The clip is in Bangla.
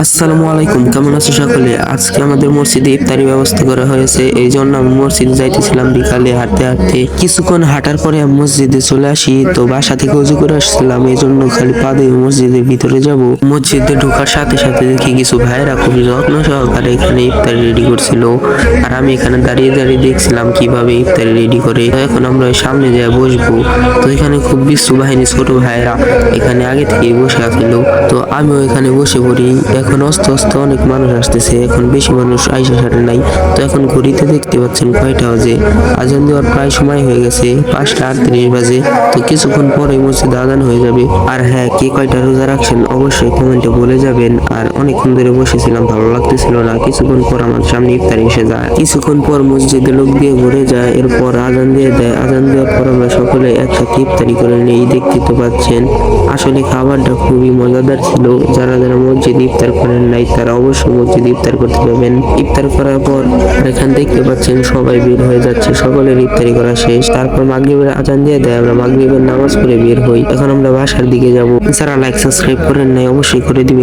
আসসালামু আলাইকুম, কেমন আছো সকলে? আজকে আমাদের মসজিদে ইফতারি ব্যবস্থা করা হয়েছে, এই জন্য আমি মসজিদে যাইতেছিলাম। বিকালে হাঁটতে হাঁটতে কিছুক্ষণ হাঁটার পরে আমি মসজিদে চলে আসি। তো বাসা থেকে উজু করে আসছিলাম, এই জন্য খালি পা দিয়ে মসজিদের ভিতরে যাব। মসজিদে ঢোকার সাথে সাথে দেখি কিছু ভাইরা খুব যত্ন সহকারে এখানে ইফতারি রেডি করছিল, আর আমি এখানে দাঁড়িয়ে দাঁড়িয়ে দেখছিলাম কিভাবে ইফতারি রেডি করে। তো এখন আমরা ওই সামনে যেয়ে বসবো। তো এখানে খুব বিশ্ব বাহিনী ছোট ভাইরা এখানে আগে থেকেই বসে আছিল। তো আমিও এখানে বসে পড়ি। এখন আস্তে আস্তে অনেক মানুষ আসতেছে, এখন বেশি মানুষ আইসা সারে নাই। তো এখন ঘড়িতে দেখতে পাচ্ছেন কয়টা বাজে, আজান দেওয়ার প্রায় সময় হয়ে গেছে, 5:38 বাজে। তো কিছুক্ষণ পরে মসজিদে আজান হয়ে যাবে। আর হ্যাঁ, কে কয়টা রোজা রাখছেন অবশ্যই কমেন্টে বলে যাবেন। আর অনেকক্ষণ ধরে বসেছিলাম, ভালো লাগতেছিল না। কিছুক্ষণ পর আমার সামনে ইফতারি এসে যায়। কিছুক্ষণ পর মসজিদে লোক দিয়ে ভরে যায়, এরপর আজান দিয়ে দেয়। আজান দেওয়ার পর আমরা সকলে একসাথে ইফতারি করে নেই। দেখতে তো পাচ্ছেন আসলে খাবারটা খুবই মজাদার ছিল। যারা যারা মসজিদ ইফতার করেন নাই তারা অবশ্যই মসজিদ ইফতার করতে যাবেন। ইফতার করার পর এখান দেখতে পাচ্ছেন সবাই বের হয়ে যাচ্ছে, সকলের ইফতারি করা শেষ। তারপর মাগরিবের আজান দিয়ে দেয়, আমরা মাগরিবের নামাজ পড়ে বের হই। এখন আমরা বাসার দিকে যাব। যারা লাইক সাবস্ক্রাইব করেন নাই অবশ্যই করে দিবেন।